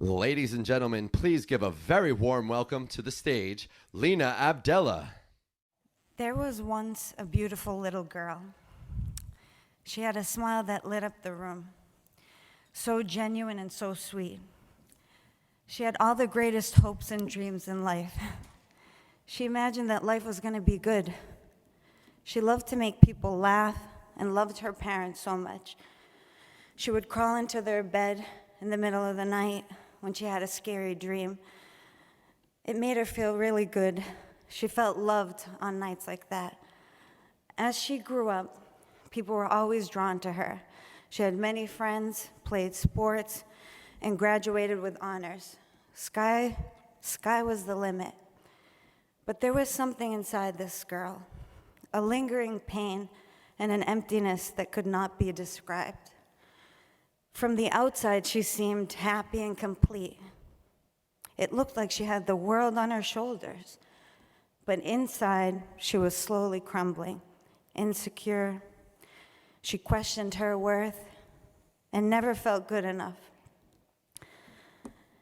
Ladies and gentlemen, please give a very warm welcome to the stage, Lina Abdalla. There was once a beautiful little girl. She had a smile that lit up the room, so genuine and so sweet. She had all the greatest hopes and dreams in life. She imagined that life was going to be good. She loved to make people laugh and loved her parents so much. She would crawl into their bed in the middle of the night when she had a scary dream. It made her feel really good. She felt loved on nights like that. As she grew up, people were always drawn to her. She had many friends, played sports, and graduated with honors. Sky was the limit. But there was something inside this girl, a lingering pain and an emptiness that could not be described. From the outside, she seemed happy and complete. It looked like she had the world on her shoulders. But inside, she was slowly crumbling, insecure. She questioned her worth and never felt good enough.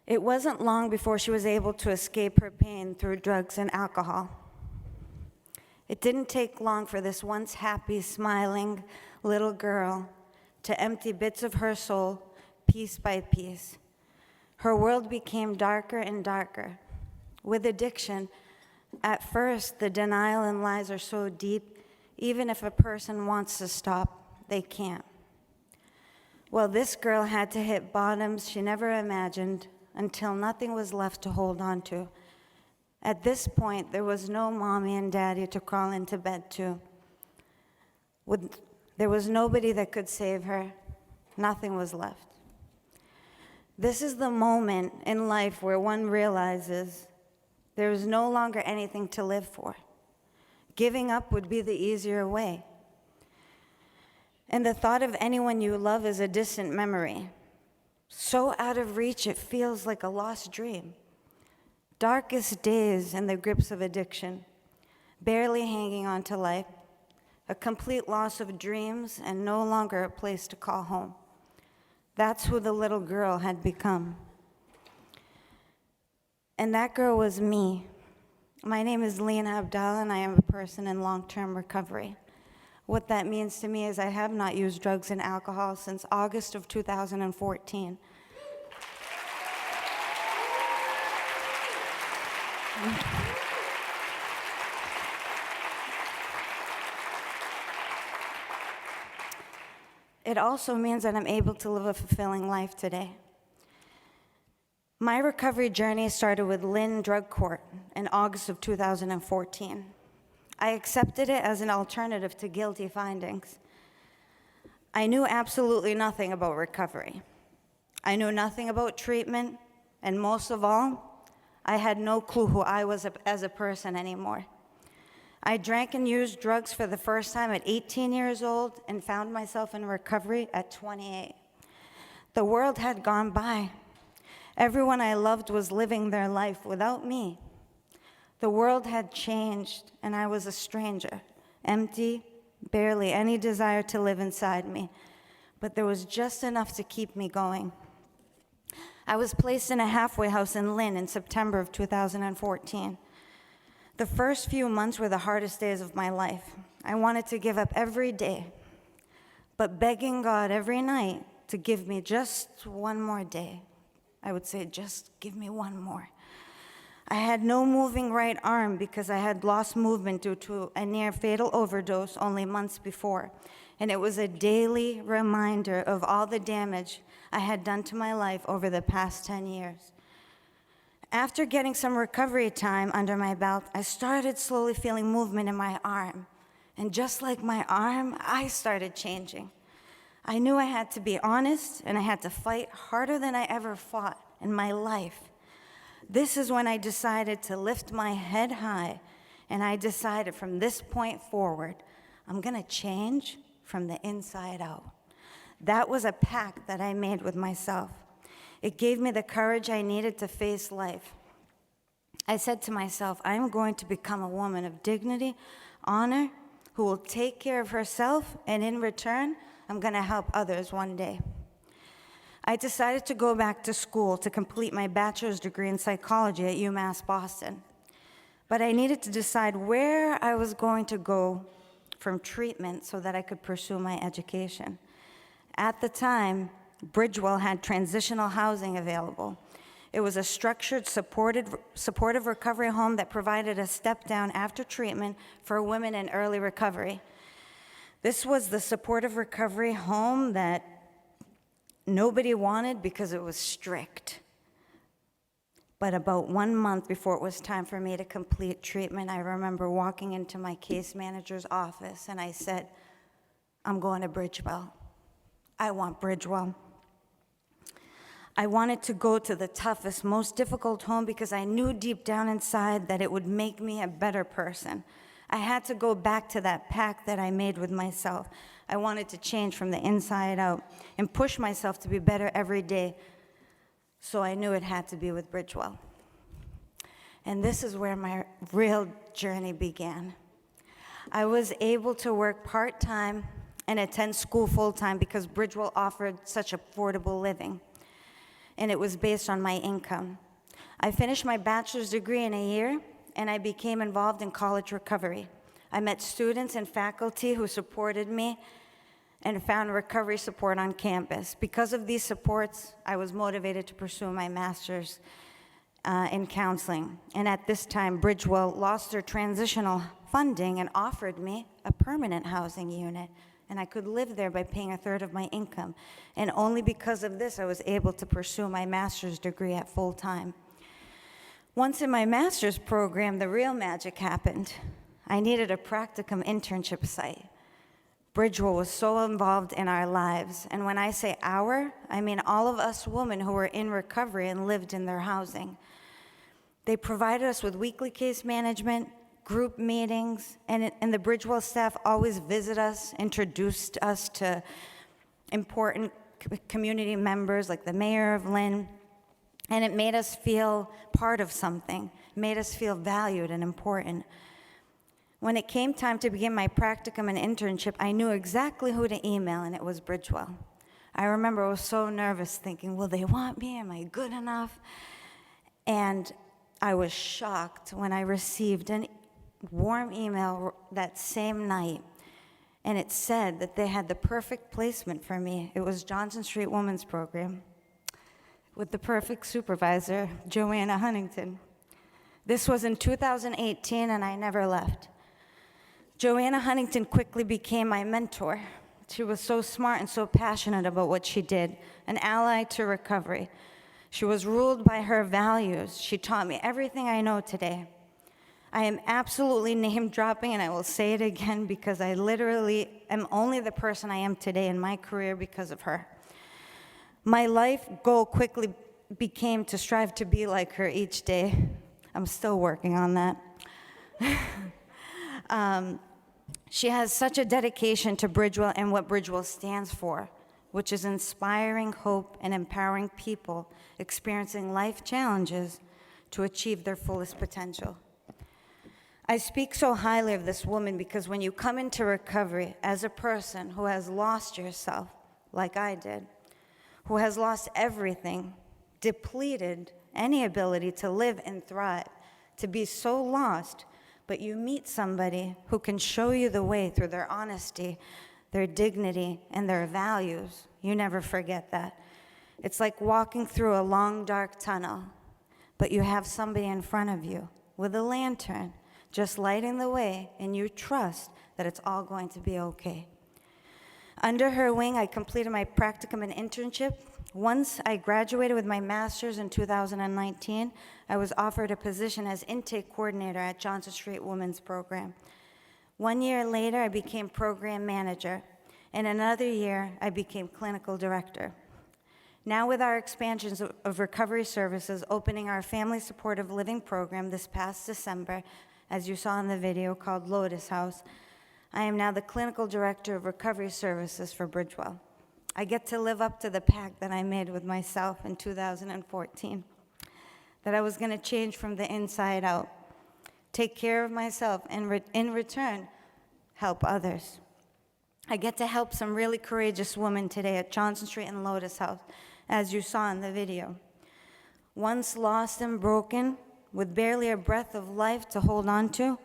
It wasn't long before she was able to escape her pain through drugs and alcohol. It didn't take long for this once happy, smiling little girl to empty bits of her soul piece by piece. Her world became darker and darker. With addiction, at first, the denial and lies are so deep, even if a person wants to stop, they can't. Well, this girl had to hit bottoms she never imagined until nothing was left to hold on to. At this point, there was no mommy and daddy to crawl into bed to. There was nobody that could save her. Nothing was left. This is the moment in life where one realizes there is no longer anything to live for. Giving up would be the easier way. And the thought of anyone you love is a distant memory. So out of reach, it feels like a lost dream. Darkest days in the grips of addiction, barely hanging on to life, a complete loss of dreams, and no longer a place to call home. That's who the little girl had become. And that girl was me. My name is Lina Abdalla, and I am a person in long-term recovery. What that means to me is I have not used drugs and alcohol since August of 2014. It also means that I'm able to live a fulfilling life today. My recovery journey started with Lynn Drug Court in August of 2014. I accepted it as an alternative to guilty findings. I knew absolutely nothing about recovery. I knew nothing about treatment, and most of all, I had no clue who I was as a person anymore. I drank and used drugs for the first time at 18 years old and found myself in recovery at 28. The world had gone by. Everyone I loved was living their life without me. The world had changed, and I was a stranger, empty, barely any desire to live inside me. But there was just enough to keep me going. I was placed in a halfway house in Lynn in September of 2014. The first few months were the hardest days of my life. I wanted to give up every day, but begging God every night to give me just one more day. I would say, just give me one more. I had no moving right arm because I had lost movement due to a near-fatal overdose only months before, and it was a daily reminder of all the damage I had done to my life over the past 10 years. After getting some recovery time under my belt, I started slowly feeling movement in my arm. And just like my arm, I started changing. I knew I had to be honest, and I had to fight harder than I ever fought in my life. This is when I decided to lift my head high, and I decided from this point forward, I'm gonna change from the inside out. That was a pact that I made with myself. It gave me the courage I needed to face life. I said to myself, I'm going to become a woman of dignity, honor, who will take care of herself, and in return, I'm going to help others one day. I decided to go back to school to complete my bachelor's degree in psychology at UMass Boston. But I needed to decide where I was going to go from treatment so that I could pursue my education. At the time, Bridgewell had transitional housing available. It was a structured, supportive recovery home that provided a step down after treatment for women in early recovery. This was the supportive recovery home that nobody wanted because it was strict. But about 1 month before it was time for me to complete treatment, I remember walking into my case manager's office and I said, I'm going to Bridgewell. I want Bridgewell. I wanted to go to the toughest, most difficult home because I knew deep down inside that it would make me a better person. I had to go back to that pact that I made with myself. I wanted to change from the inside out and push myself to be better every day. So I knew it had to be with Bridgewell. And this is where my real journey began. I was able to work part-time and attend school full-time because Bridgewell offered such affordable living, and it was based on my income. I finished my bachelor's degree in a year, and I became involved in college recovery. I met students and faculty who supported me and found recovery support on campus. Because of these supports, I was motivated to pursue my master's in counseling. And at this time, Bridgewell lost their transitional funding and offered me a permanent housing unit. And I could live there by paying 1/3 of my income. And only because of this, I was able to pursue my master's degree at full time. Once in my master's program, the real magic happened. I needed a practicum internship site. Bridgewell was so involved in our lives. And when I say our, I mean all of us women who were in recovery and lived in their housing. They provided us with weekly case management, group meetings, and the Bridgewell staff always visit us, introduced us to important community members like the mayor of Lynn, and it made us feel part of something, made us feel valued and important. When it came time to begin my practicum and internship, I knew exactly who to email, and it was Bridgewell. I remember I was so nervous thinking, will they want me? Am I good enough? And I was shocked when I received an warm email that same night, and it said that they had the perfect placement for me. It was Johnson Street Women's Program with the perfect supervisor, Joanna Huntington. This was in 2018, and I never left. Joanna Huntington quickly became my mentor. She was so smart and so passionate about what she did, an ally to recovery. She was ruled by her values. She taught me everything I know today. I am absolutely name dropping, and I will say it again because I literally am only the person I am today in my career because of her. My life goal quickly became to strive to be like her each day. I'm still working on that. She has such a dedication to Bridgewell and what Bridgewell stands for, which is inspiring hope and empowering people experiencing life challenges to achieve their fullest potential. I speak so highly of this woman because when you come into recovery as a person who has lost yourself, like I did, who has lost everything, depleted any ability to live and thrive, to be so lost, but you meet somebody who can show you the way through their honesty, their dignity, and their values, you never forget that. It's like walking through a long, dark tunnel, but you have somebody in front of you with a lantern, just lighting the way, and you trust that it's all going to be okay. Under her wing, I completed my practicum and internship. Once I graduated with my master's in 2019, I was offered a position as intake coordinator at Johnson Street Women's Program. 1 year later, I became program manager. In another year, I became clinical director. Now with our expansions of recovery services, opening our family supportive living program this past December, as you saw in the video, called Lotus House, I am now the clinical director of recovery services for Bridgewell. I get to live up to the pact that I made with myself in 2014, that I was going to change from the inside out, take care of myself, and in return, help others. I get to help some really courageous women today at Johnson Street and Lotus House, as you saw in the video. Once lost and broken, with barely a breath of life to hold on to,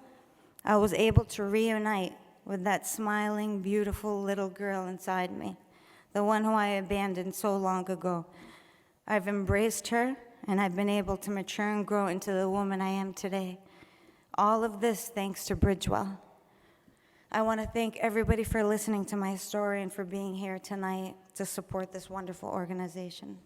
I was able to reunite with that smiling, beautiful little girl inside me, the one who I abandoned so long ago. I've embraced her, and I've been able to mature and grow into the woman I am today. All of this thanks to Bridgewell. I want to thank everybody for listening to my story and for being here tonight to support this wonderful organization.